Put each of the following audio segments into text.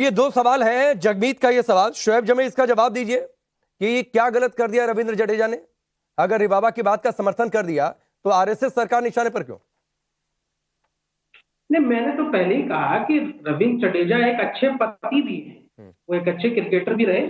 ये दो सवाल हैं। जगमीत का ये सवाल, शोएब जमे इसका जवाब दीजिए कि क्या गलत कर दिया रविंद्र जडेजा ने? अगर रिबाबा की बात का समर्थन कर दिया तो आरएसएस सरकार निशाने पर क्यों? नहीं, मैंने तो पहले ही कहा कि रविंद्र जडेजा एक अच्छे पति भी है, वो एक अच्छे क्रिकेटर भी रहे,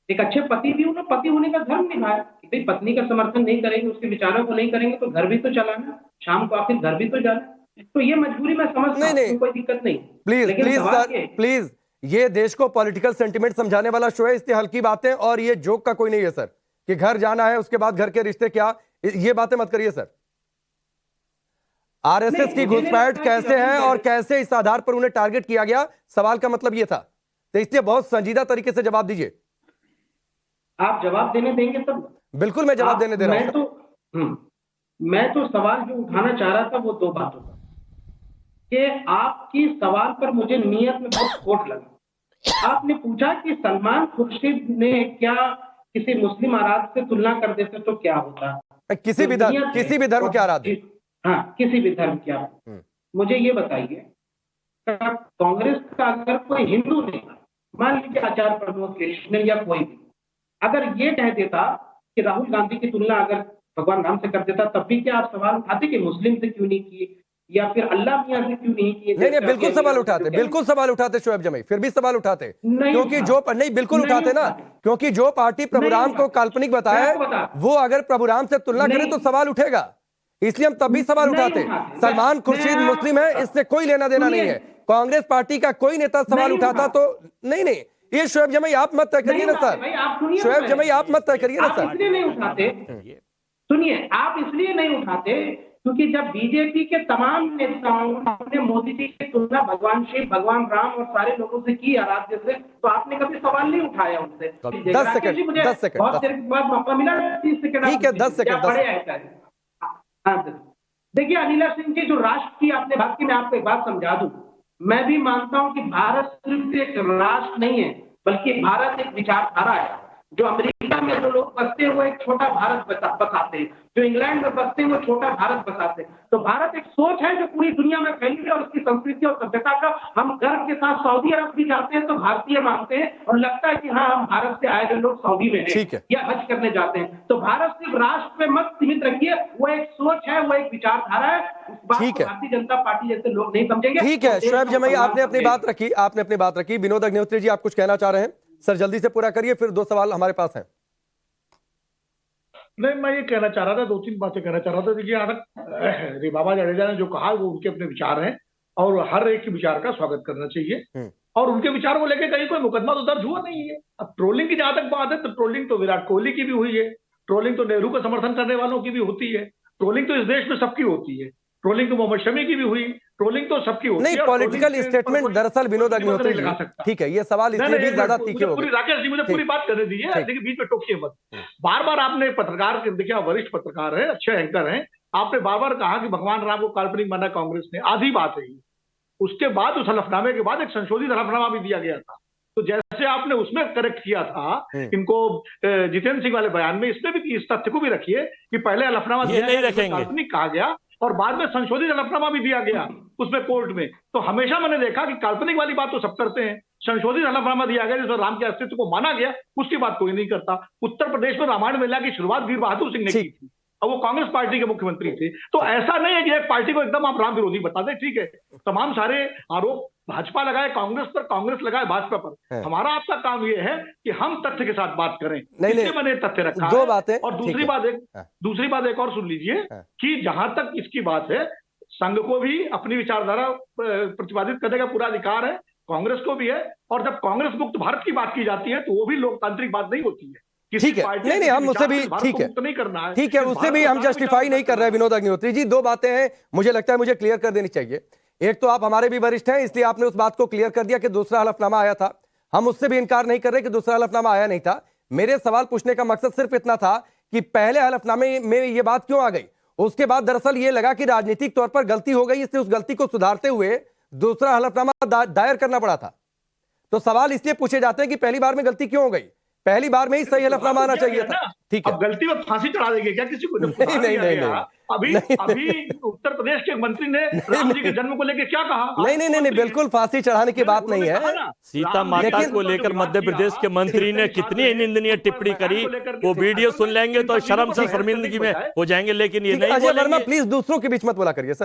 एक अच्छे पति भी, उन्होंने पति होने का धर्म निभाया कि भाई पत्नी का समर्थन नहीं करेंगे, उसके विचारों को नहीं करेंगे तो घर भी तो चलाना, शाम को आखिर घर भी तो जाना। तो ये मजबूरी मैं समझता हूं, कोई दिक्कत नहीं। प्लीज प्लीज सर प्लीज, ये देश को पॉलिटिकल सेंटिमेंट समझाने वाला शो है, इसलिए हल्की बातें और ये जोक का कोई नहीं है सर कि घर जाना है उसके बाद घर के रिश्ते क्या, ये बातें मत करिए सर। आरएसएस की घुसपैठ कैसे है और कैसे इस आधार पर उन्हें टारगेट किया गया, सवाल का मतलब यह था। तो इसलिए बहुत संजीदा तरीके से जवाब दीजिए। आप जवाब देने देंगे तब? बिल्कुल मैं जवाब देने दे रहा हूं। मैं तो सवाल जो उठाना चाह रहा था वो दो बातों का, कि आपकी सवाल पर मुझे नियत में बहुत खोट लगा। आपने पूछा कि सलमान खुर्शीद ने क्या किसी मुस्लिम आराध्य से तुलना कर देते तो क्या होता? किसी भी धर्म के आराध्य, हाँ, किसी भी धर्म की आप मुझे ये बताइए, कांग्रेस का अगर कोई हिंदू नेता, मान लीजिए आचार्य प्रमोद कृष्ण या कोई भी, अगर ये कह देता कि राहुल गांधी की तुलना अगर भगवान राम से कर देता, तब भी क्या आप सवाल उठाते कि मुस्लिम से क्यों नहीं किए या फिर अल्लाह मियां से क्यों नहीं किए? नहीं, बिल्कुल सवाल उठाते, बिल्कुल सवाल उठाते शोएब जमी, फिर भी सवाल उठाते, क्योंकि जो नहीं बिल्कुल उठाते ना, क्योंकि जो पार्टी प्रभु राम को काल्पनिक बताया वो अगर प्रभु राम से तुलना करे तो सवाल उठेगा, इसलिए हम तब भी सवाल उठाते। सलमान खुर्शीद मुस्लिम है, इससे कोई लेना देना नहीं है। कांग्रेस पार्टी का कोई नेता सवाल उठाता तो नहीं, ये शोएब जमी आप मत तय करिए ना सर, शोएब जमी आप मत तय करिए ना सर। इसलिए नहीं उठाते, सुनिए, आप इसलिए नहीं उठाते क्योंकि जब बीजेपी के तमाम नेताओं ने मोदी जी की तुलना भगवान शिव, भगवान राम और सारे लोगों से की आराध्य से, तो आपने कभी सवाल नहीं उठाया उनसे। 10 सेकंड बहुत देर के बाद मौका मिला, 30 सेकंड ठीक है, 10 सेकंड। देखिए अनिला सिंह जी, जो राष्ट्र की आपने बात की, मैं आपको एक बात समझा दूं। मैं भी मानता हूं कि भारत सिर्फ एक राष्ट्र नहीं है, बल्कि भारत एक विचारधारा है। जो अमेरिका में जो लोग बसते हैं वो एक छोटा भारत बसाते हैं, जो इंग्लैंड में बसते हैं वो छोटा भारत बसाते हैं। तो भारत एक सोच है जो पूरी दुनिया में फैली है और उसकी संस्कृति और सभ्यता का हम गर्व के साथ सऊदी अरब भी जाते हैं तो भारतीय मानते हैं और लगता है कि हाँ, हम भारत से आए हुए लोग सऊदी में हैं या हज करने जाते हैं। तो भारत सिर्फ राष्ट्र पे मत सीमित रखिए, वो एक सोच है, वो एक विचारधारा है। उस बात को भारतीय जनता पार्टी जैसे लोग नहीं समझेंगे। ठीक है शोएब जमी, आपने अपनी बात रखी। विनोद अग्निहोत्री जी, आप कुछ कहना चाह रहे हैं सर? जल्दी से पूरा करिए, फिर दो सवाल हमारे पास हैं। नहीं, मैं ये कहना चाह रहा था, दो तीन बातें कहना चाह रहा था। देखिए, रिबाबा जडेजा ने जो कहा वो उनके अपने विचार हैं और हर एक के विचार का स्वागत करना चाहिए और उनके विचार को लेकर कहीं कोई मुकदमा तो दर्ज हुआ नहीं है। अब ट्रोलिंग की जहां तक बात है तो ट्रोलिंग तो विराट कोहली की भी हुई है, ट्रोलिंग तो नेहरू का समर्थन करने वालों की भी होती है, ट्रोलिंग तो इस देश में सबकी होती है, ट्रोलिंग तो मोहम्मद शमी की भी हुई, ट्रोलिंग तो सबकी होती है। नहीं, पॉलिटिकल स्टेटमेंट दरअसल विनोद अग्निहोत्री जी, ठीक है, ये सवाल इसलिए भी ज्यादा तीखे हो गए। राकेश जी, मुझे पूरी बात करने दीजिए, देखिए बीच में टोकिए मत। बार बार आपने पत्रकार, देखिए वरिष्ठ पत्रकार है, अच्छे एंकर हैं, आपने बार बार कहा कि भगवान राम को काल्पनिक माना कांग्रेस ने, आधी बात है। उसके बाद उस हलफनामे के बाद एक संशोधित हलफनामा भी दिया गया था, तो जैसे आपने उसमें करेक्ट किया था इनको जितेंद्र सिंह वाले बयान में, इसमें भी इस तथ्य को भी रखिए कि पहले हलफनामा काल्पनिक कहा गया और बाद में संशोधित हलफनामा भी दिया गया उसमें कोर्ट में। तो हमेशा मैंने देखा कि काल्पनिक वाली बात तो सब करते हैं, संशोधित हलफनामा दिया गया जिसमें राम के अस्तित्व को माना गया, उसकी बात कोई नहीं करता। उत्तर प्रदेश में रामायण मेला की शुरुआत वीर बहादुर सिंह ने की थी और वो कांग्रेस पार्टी के मुख्यमंत्री थे। तो ऐसा नहीं है कि एक पार्टी को एकदम आप राम विरोधी बता दें, ठीक है, तमाम सारे आरोप भाजपा लगाए कांग्रेस पर, कांग्रेस लगाए भाजपा पर। हमारा आपका काम यह है कि हम तथ्य के साथ बात करें, इसलिए मैंने तथ्य रखा दो बातें। और दूसरी बात एक और सुन लीजिए कि जहां तक इसकी बात है, संघ को भी अपनी विचारधारा प्रतिपादित करने का पूरा अधिकार है, कांग्रेस को भी है, और जब कांग्रेस मुक्त भारत की बात की जाती है तो वो भी लोकतांत्रिक बात नहीं होती है। ठीक है, नहीं हम उससे भी ठीक है, उससे भी हम जस्टिफाई नहीं कर रहे हैं। विनोद अग्निहोत्री जी, दो बातें हैं, मुझे लगता है मुझे क्लियर कर देनी चाहिए। एक तो आप हमारे भी वरिष्ठ हैं, इसलिए आपने उस बात को क्लियर कर दिया कि दूसरा हलफनामा आया था। हम उससे भी इनकार नहीं कर रहे कि दूसरा हलफनामा आया नहीं था। मेरे सवाल पूछने का मकसद सिर्फ इतना था कि पहले हलफनामे में ये बात क्यों आ गई। उसके बाद दरअसल ये लगा कि राजनीतिक तौर पर गलती हो गई, इसलिए उस गलती को सुधारते हुए दूसरा हलफनामा दायर करना पड़ा था। तो सवाल इसलिए पूछे जाते हैं कि पहली बार में गलती क्यों हो गई, पहली बार में ही सही हलफनामा आना चाहिए था। ठीक है। अब गलती में फांसी चढ़ा देंगे क्या किसी को? नहीं। अभी उत्तर प्रदेश के मंत्री ने राम जी के जन्म को लेकर क्या कहा? नहीं, बिल्कुल फांसी चढ़ाने की बात नहीं है। सीता माता को लेकर मध्य प्रदेश के मंत्री ने कितनी निंदनीय टिप्पणी करी, वो वीडियो सुन लेंगे तो शर्म से शर्मिंदगी में हो जाएंगे, लेकिन ये नहीं अजय वर्मा बोलेंगे। प्लीज दूसरों के बीच मत बोला करिए सर।